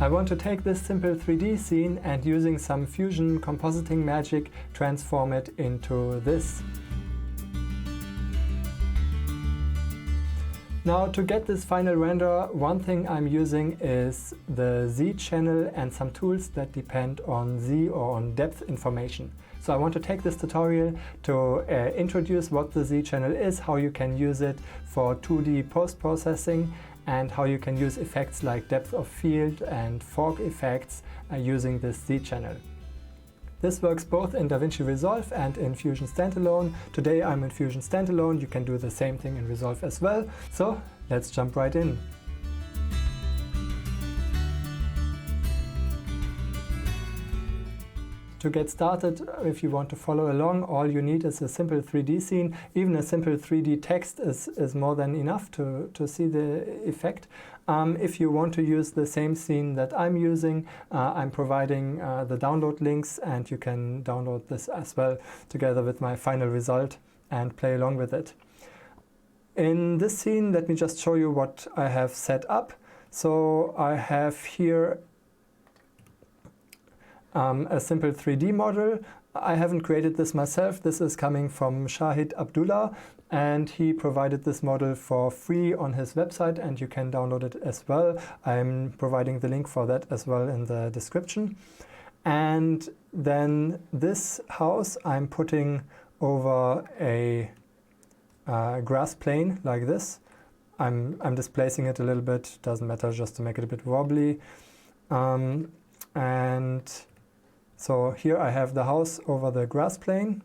I want to take this simple 3D scene and using some Fusion compositing magic transform it into this. Now to get this final render, one thing I'm using is the Z channel and some tools that depend on Z or on depth information. So I want to take this tutorial to introduce what the Z channel is, how you can use it for 2D post-processing, and how you can use effects like depth of field and fog effects using this Z channel. This works both in DaVinci Resolve and in Fusion Standalone. Today I'm in Fusion Standalone. You can do the same thing in Resolve as well. So let's jump right in. To get started, if you want to follow along, all you need is a simple 3D scene. Even a simple 3D text is more than enough to see the effect. If you want to use the same scene that I'm using, I'm providing the download links, and you can download this as well together with my final result and play along with it. In this scene, let me just show you what I have set up. So I have here a simple 3D model. I haven't created this myself. This is coming from Shahid Abdullah, and he provided this model for free on his website, and you can download it as well. I'm providing the link for that as well in the description. And then this house I'm putting over a grass plane like this. I'm displacing it a little bit, doesn't matter, just to make it a bit wobbly. And so here I have the house over the grass plane.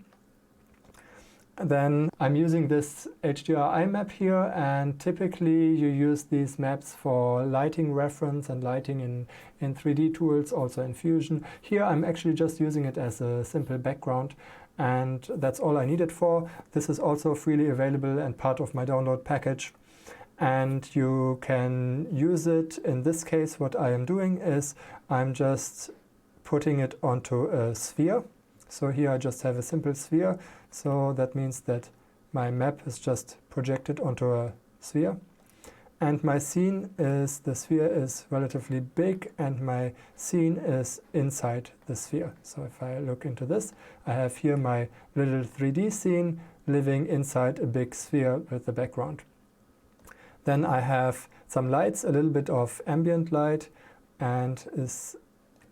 Then I'm using this HDRI map here, and typically you use these maps for lighting reference and lighting in 3D tools, also in Fusion. Here I'm actually just using it as a simple background, and that's all I need it for. This is also freely available and part of my download package. And you can use it. In this case, what I am doing is I'm just putting it onto a sphere. So here I just have a simple sphere. So that means that my map is just projected onto a sphere. And my scene is, the sphere is relatively big, and my scene is inside the sphere. So if I look into this, I have here my little 3D scene living inside a big sphere with the background. Then I have some lights, a little bit of ambient light, and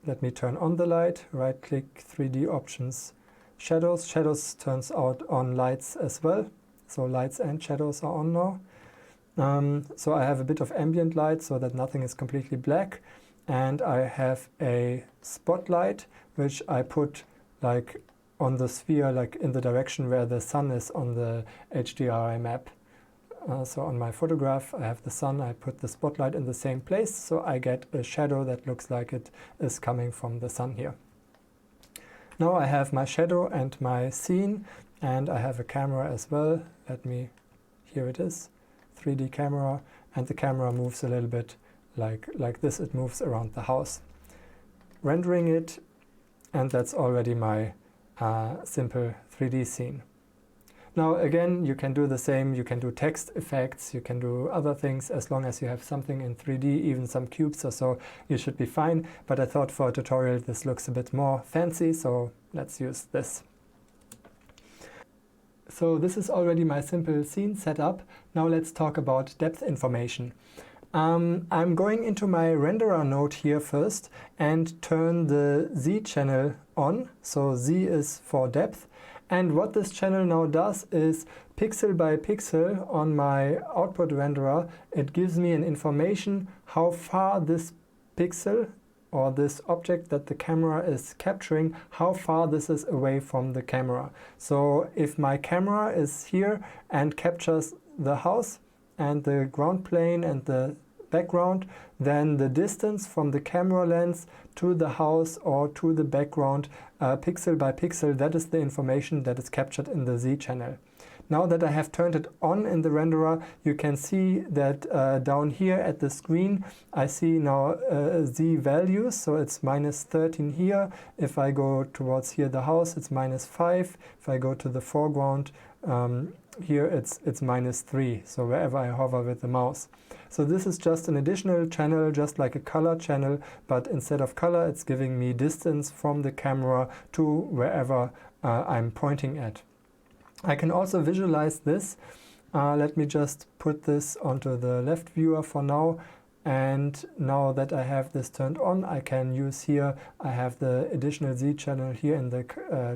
let me turn on the light, right click, 3D options, shadows. Shadows turns out on lights as well. So lights and shadows are on now. So I have a bit of ambient light so that nothing is completely black. And I have a spotlight, which I put like on the sphere, like in the direction where the sun is on the HDRI map. So on my photograph I have the sun, I put the spotlight in the same place, so I get a shadow that looks like it is coming from the sun here. Now I have my shadow and my scene, and I have a camera as well. Here it is, 3D camera, and the camera moves a little bit like this, it moves around the house. Rendering it, and that's already my simple 3D scene. Now again, you can do the same, you can do text effects, you can do other things. As long as you have something in 3D, even some cubes or so, you should be fine. But I thought for a tutorial this looks a bit more fancy, so let's use this. So this is already my simple scene setup. Now let's talk about depth information. I'm going into my renderer node here first and turn the Z channel on. So Z is for depth. And what this channel now does is, pixel by pixel on my output renderer, it gives me an information how far this pixel or this object that the camera is capturing, how far this is away from the camera. So if my camera is here and captures the house and the ground plane and the background, then the distance from the camera lens to the house or to the background, pixel by pixel, that is the information that is captured in the Z channel. Now that I have turned it on in the renderer, you can see that down here at the screen I see now Z values, so it's -13 here. If I go towards here the house, it's -5. If I go to the foreground, here it's -3, so wherever I hover with the mouse. So this is just an additional channel, just like a color channel, but instead of color it's giving me distance from the camera to wherever I'm pointing at. I can also visualize this. Let me just put this onto the left viewer for now. And now that I have this turned on, I can use here, I have the additional Z channel here in the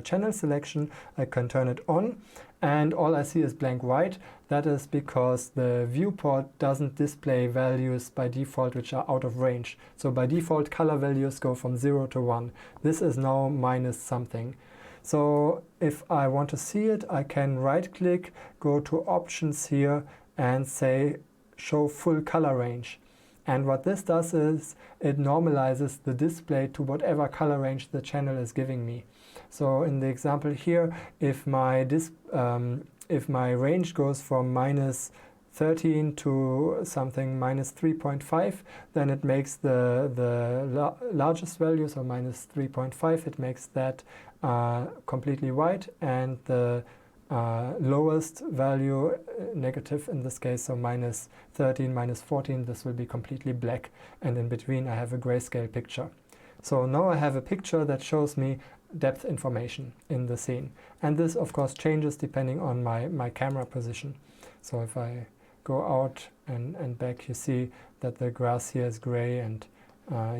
channel selection. I can turn it on and all I see is blank white. That is because the viewport doesn't display values by default which are out of range. So by default color values go from 0 to 1. This is now minus something. So if I want to see it, I can right click, go to options here and say show full color range. And what this does is it normalizes the display to whatever color range the channel is giving me. So in the example here, if my range goes from -13 to something -3.5, then it makes the largest value, so -3.5, it makes that completely white, and the lowest value, negative in this case, so -13, -14, this will be completely black, and in between I have a grayscale picture. So now I have a picture that shows me depth information in the scene, and this of course changes depending on my camera position. So if I go out and back, you see that the grass here is gray, and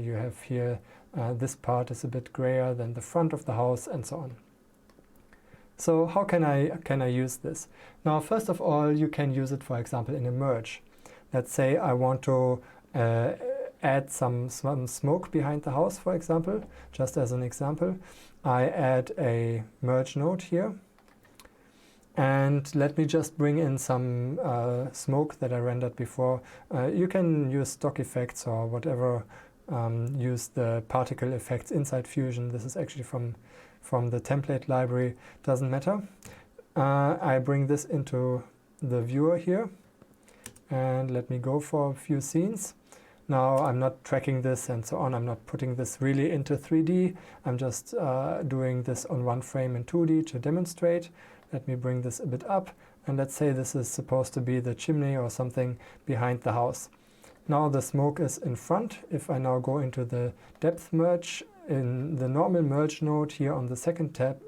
you have here this part is a bit grayer than the front of the house, and so on. So how can I use this? Now, first of all, you can use it, for example, in a merge. Let's say I want to add some smoke behind the house, for example. Just as an example, I add a merge node here. And let me just bring in some smoke that I rendered before. You can use stock effects or whatever, use the particle effects inside Fusion. This is actually from the template library, doesn't matter. I bring this into the viewer here, and let me go for a few scenes. Now I'm not tracking this and so on, I'm not putting this really into 3D, I'm just doing this on one frame in 2D to demonstrate. Let me bring this a bit up, and let's say this is supposed to be the chimney or something behind the house. Now the smoke is in front. If I now go into the depth merge, in the normal merge node here on the second tab,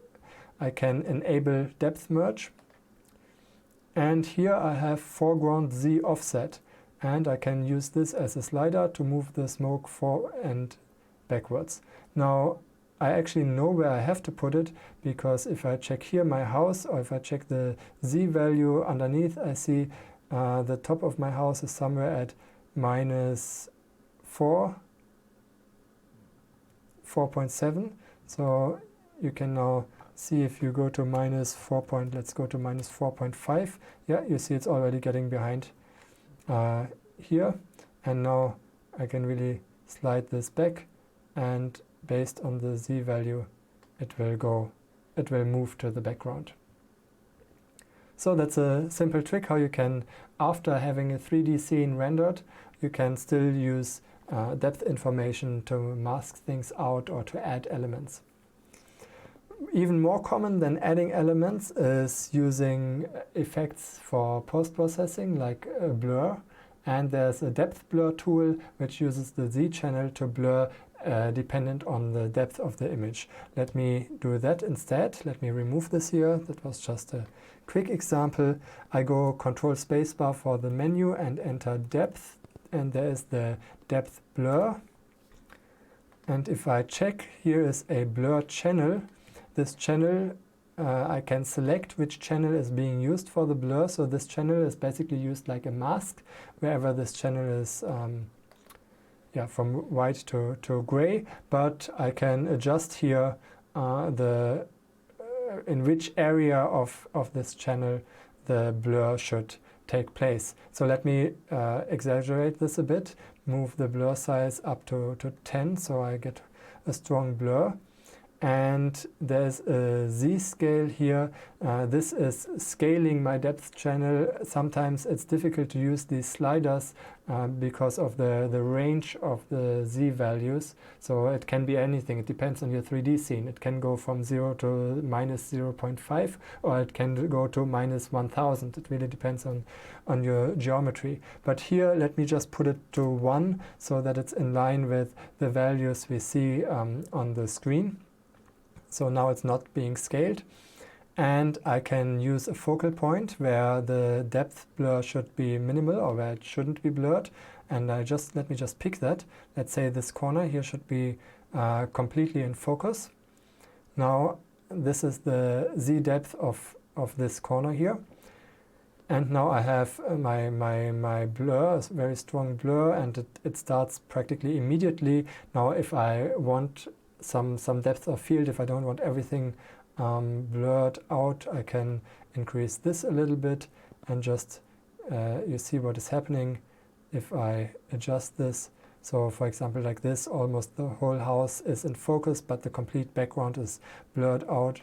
I can enable depth merge. And here I have foreground Z offset, and I can use this as a slider to move the smoke forward and backwards. Now I actually know where I have to put it, because if I check here my house, or if I check the Z value underneath, I see the top of my house is somewhere at -4.7. So you can now see, if you go to -4. Let's go to -4.5. Yeah, you see it's already getting behind here. And now I can really slide this back, and based on the Z value, it will move to the background. So that's a simple trick how you can, after having a 3D scene rendered, you can still use depth information to mask things out or to add elements. Even more common than adding elements is using effects for post-processing, like a blur. And there's a depth blur tool which uses the Z channel to blur dependent on the depth of the image. Let me do that instead. Let me remove this here. That was just a quick example. I go Control Spacebar for the menu and enter depth, and there is the depth blur. And if I check, here is a blur channel. This channel, I can select which channel is being used for the blur. So this channel is basically used like a mask, wherever this channel is from white to gray. But I can adjust here in which area of this channel the blur should take place. So let me exaggerate this a bit, move the blur size up to 10, so I get a strong blur. and there's a Z scale here. This is scaling my depth channel. Sometimes it's difficult to use these sliders because of the range of the Z values. So it can be anything. It depends on your 3D scene. It can go from 0 to minus 0.5, or it can go to minus 1000. It really depends on your geometry. But here, let me just put it to 1 so that it's in line with the values we see on the screen. So now it's not being scaled, and I can use a focal point where the depth blur should be minimal, or where it shouldn't be blurred, and let me just pick that. Let's say this corner here should be completely in focus. Now this is the Z depth of this corner here, and now I have my blur, a very strong blur, and it starts practically immediately. Now if I want some depth of field, if I don't want everything blurred out, I can increase this a little bit, and just you see what is happening if I adjust this. So for example, like this, almost the whole house is in focus, but the complete background is blurred out.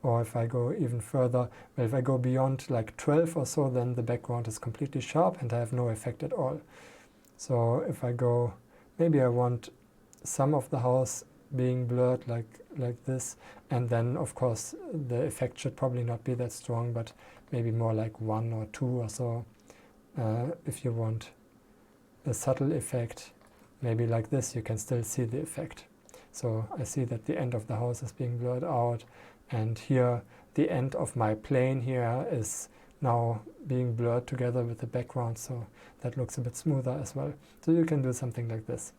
Or if I go even further, well, if I go beyond like 12 or so, then the background is completely sharp and I have no effect at all. So if I go, maybe I want some of the house being blurred like this, and then of course the effect should probably not be that strong, but maybe more like 1 or 2 or so. If you want a subtle effect, maybe like this, you can still see the effect. So I see that the end of the house is being blurred out, and here the end of my plane here is now being blurred together with the background, so that looks a bit smoother as well. So you can do something like this.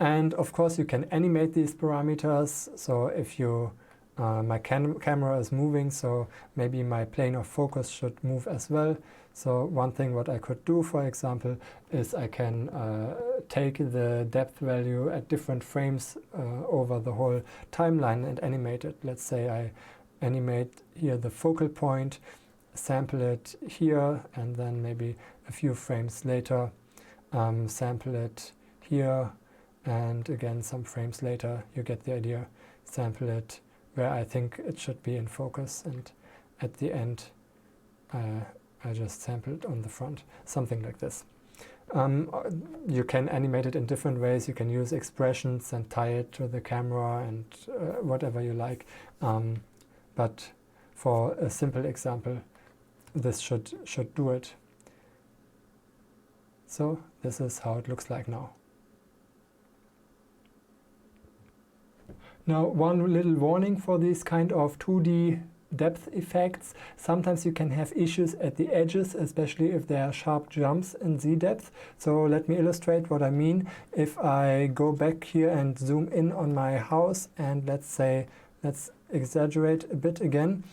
And of course you can animate these parameters. So if you, my camera is moving, so maybe my plane of focus should move as well. So one thing what I could do, for example, is I can take the depth value at different frames over the whole timeline and animate it. Let's say I animate here the focal point, sample it here, and then maybe a few frames later, sample it here, and again some frames later. You get the idea. Sample it where I think it should be in focus, and at the end I just sample it on the front, something like this. You can animate it in different ways. You can use expressions and tie it to the camera and whatever you like. But for a simple example, this should do it. So this is how it looks like now. Now, one little warning for these kind of 2D depth effects. Sometimes you can have issues at the edges, especially if there are sharp jumps in Z depth. So let me illustrate what I mean. If I go back here and zoom in on my house, and let's exaggerate a bit again.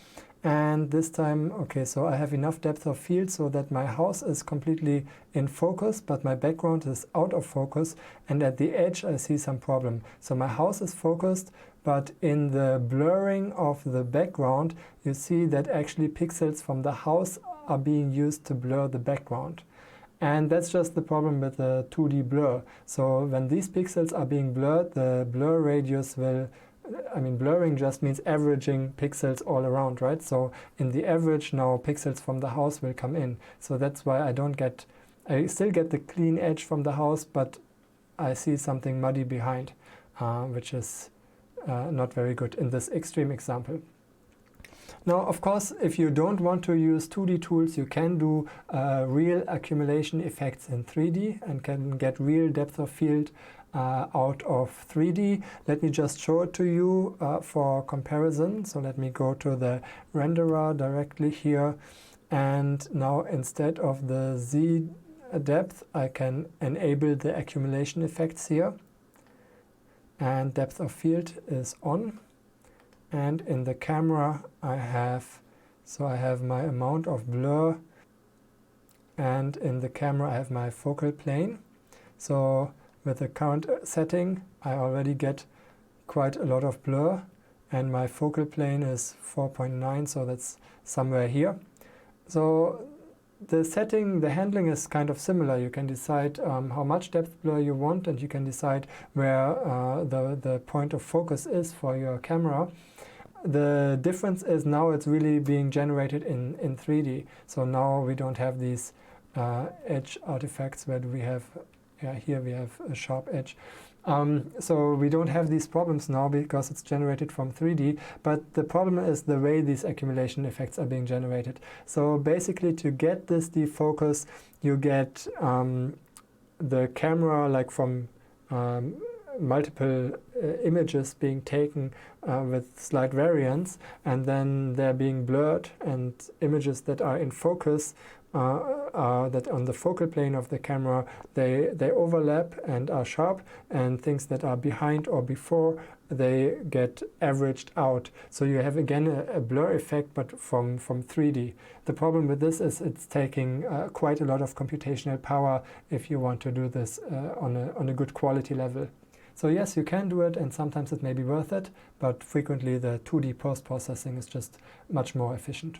And this time, okay, so I have enough depth of field so that my house is completely in focus, but my background is out of focus, and at the edge I see some problem. So my house is focused, but in the blurring of the background, you see that actually pixels from the house are being used to blur the background. And that's just the problem with the 2D blur. So when these pixels are being blurred, the blur radius will, blurring just means averaging pixels all around, right? So in the average now, pixels from the house will come in. So that's why I still get the clean edge from the house, but I see something muddy behind, which is not very good in this extreme example. Now, of course, if you don't want to use 2D tools, you can do real accumulation effects in 3D and can get real depth of field out of 3D. Let me just show it to you for comparison. So let me go to the renderer directly here, and now instead of the Z depth, I can enable the accumulation effects here, and depth of field is on. And in the camera I have my amount of blur, and in the camera I have my focal plane. So with the current setting I already get quite a lot of blur, and my focal plane is 4.9, so that's somewhere here. So the setting, the handling is kind of similar. You can decide how much depth blur you want, and you can decide where the point of focus is for your camera. The difference is now it's really being generated in 3D. So now we don't have these edge artifacts where we have, here we have a sharp edge. So we don't have these problems now because it's generated from 3D, but the problem is the way these accumulation effects are being generated. So basically, to get this defocus, you get the camera like from multiple images being taken with slight variance, and then they're being blurred, and images that are in focus that on the focal plane of the camera, they overlap and are sharp, and things that are behind or before, they get averaged out. So you have again a blur effect, but from 3D. The problem with this is it's taking quite a lot of computational power if you want to do this on a good quality level. So yes, you can do it, and sometimes it may be worth it, but frequently the 2D post-processing is just much more efficient.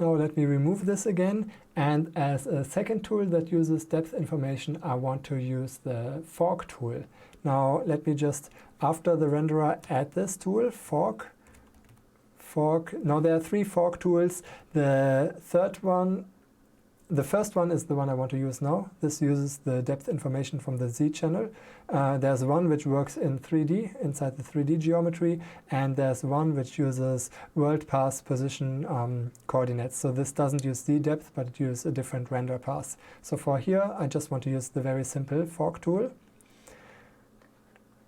Now let me remove this again, and as a second tool that uses depth information, I want to use the fork tool. Now let me just, after the renderer, add this tool, fork. Now there are 3 fork tools. The first one is the one I want to use now. This uses the depth information from the Z channel. There's one which works in 3D, inside the 3D geometry, and there's one which uses world path position coordinates. So this doesn't use Z depth, but it uses a different render path. So for here, I just want to use the very simple fork tool.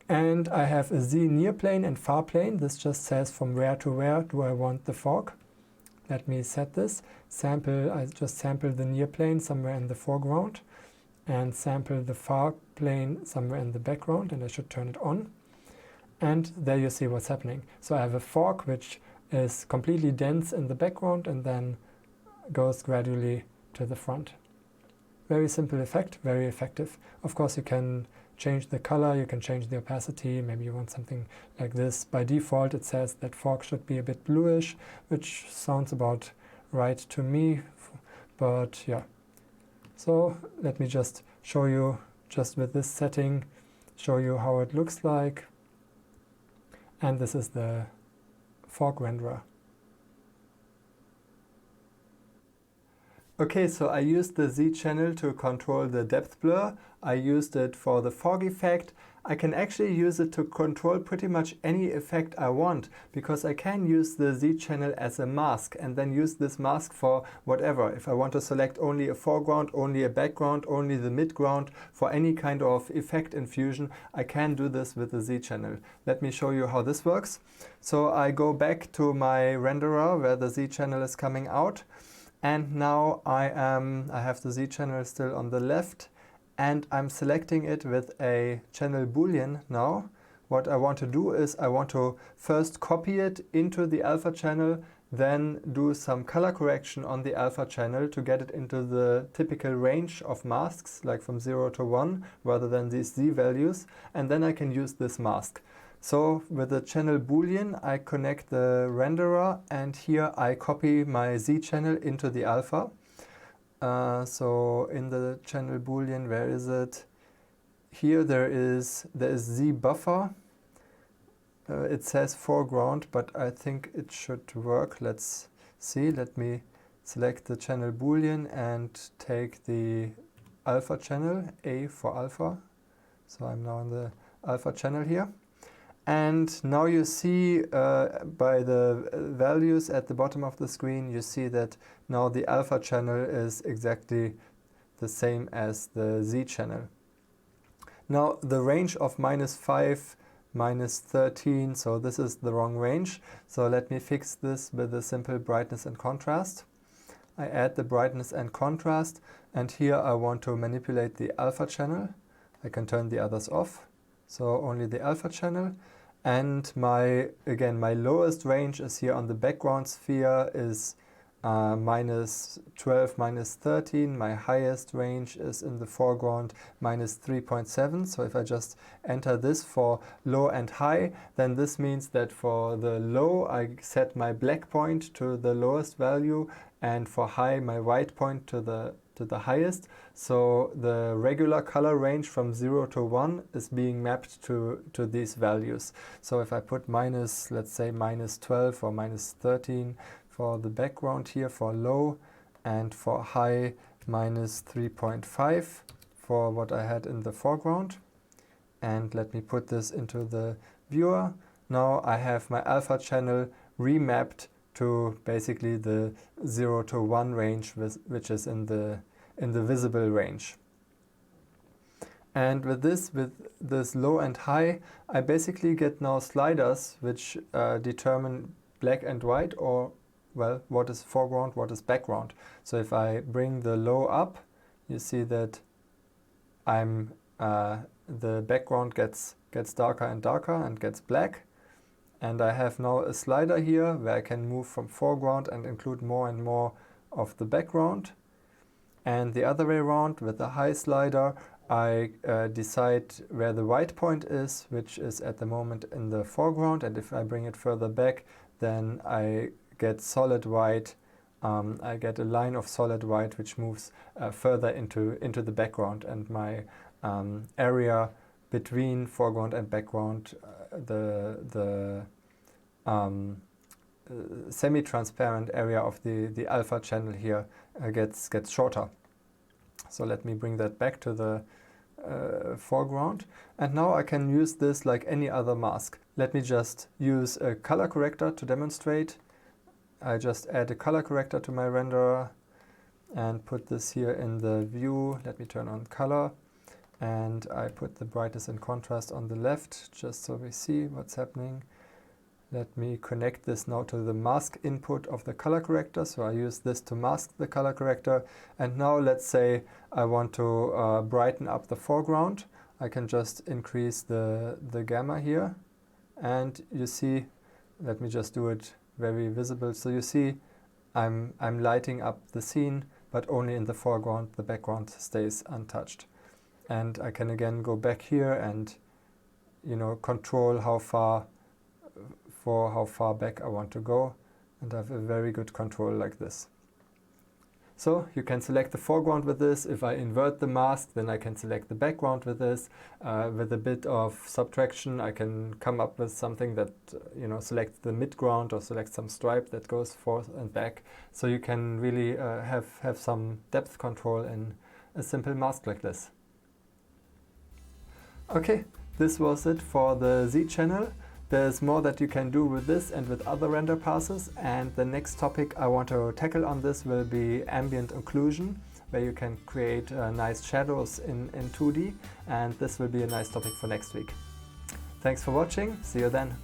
And I have a Z near plane and far plane. This just says from where to where do I want the fork. Let me set this. I just sample the near plane somewhere in the foreground, and sample the far plane somewhere in the background, and I should turn it on. And there you see what's happening. So I have a fork which is completely dense in the background and then goes gradually to the front. Very simple effect, very effective. Of course, you can change the color, you can change the opacity, maybe you want something like this. By default, it says that fork should be a bit bluish, which sounds about right to me, but yeah. So let me just show you, just with this setting, show you how it looks like. And this is the fork renderer. Okay, so I used the Z channel to control the depth blur. I used it for the fog effect. I can actually use it to control pretty much any effect I want, because I can use the Z channel as a mask and then use this mask for whatever. If I want to select only a foreground, only a background, only the midground, for any kind of effect in Fusion, I can do this with the Z channel. Let me show you how this works. So I go back to my renderer where the Z channel is coming out. And now I have the Z channel still on the left, and I'm selecting it with a channel boolean now. What I want to do is I want to first copy it into the alpha channel, then do some color correction on the alpha channel to get it into the typical range of masks, like from 0 to 1, rather than these Z values, and then I can use this mask. So with the channel boolean, I connect the renderer, and here I copy my Z channel into the alpha. So in the channel boolean, where is it? Here there is Z buffer. It says foreground, but I think it should work. Let's see. Let me select the channel boolean and take the alpha channel, A for alpha. So I'm now in the alpha channel here. And now you see by the values at the bottom of the screen, you see that now the alpha channel is exactly the same as the Z channel. Now the range of -5, -13, so this is the wrong range. So let me fix this with a simple brightness and contrast. I add the brightness and contrast, and here I want to manipulate the alpha channel. I can turn the others off, so only the alpha channel. And my lowest range is here on the background sphere is minus 12, minus 13. My highest range is in the foreground, minus 3.7. So if I just enter this for low and high, then this means that for the low, I set my black point to the lowest value, and for high, my white point to the highest. So the regular color range from 0 to 1 is being mapped to these values. So if I put minus, let's say minus 12 or minus 13, for the background here for low, and for high minus 3.5 for what I had in the foreground. And let me put this into the viewer. Now I have my alpha channel remapped to basically the 0 to 1 range, which is in the visible range. And with this low and high, I basically get now sliders which determine black and white, or well, what is foreground, what is background. So if I bring the low up, you see that the background gets darker and darker and gets black. And I have now a slider here where I can move from foreground and include more and more of the background. And the other way around, with the high slider, I decide where the white point is, which is at the moment in the foreground. And if I bring it further back, then I get solid white. I get a line of solid white which moves further into the background, and my area between foreground and background, the semi-transparent area of the alpha channel here gets shorter. So let me bring that back to the foreground, and now I can use this like any other mask. Let me just use a color corrector to demonstrate. I just add a color corrector to my renderer and put this here in the view. Let me turn on color, and I put the brightness and contrast on the left just so we see what's happening. Let me connect this now to the mask input of the color corrector. So I use this to mask the color corrector. And now let's say I want to brighten up the foreground. I can just increase the gamma here. And you see, let me just do it very visible. So you see I'm lighting up the scene, but only in the foreground. The background stays untouched. And I can again go back here and control how far back I want to go, and I have a very good control like this. So you can select the foreground with this. If I invert the mask, then I can select the background with this. With a bit of subtraction, I can come up with something that selects the midground or select some stripe that goes forth and back. So you can really have some depth control in a simple mask like this. Okay, this was it for the Z channel. There's more that you can do with this and with other render passes, and the next topic I want to tackle on this will be ambient occlusion, where you can create nice shadows in 2D, and this will be a nice topic for next week. Thanks for watching, see you then.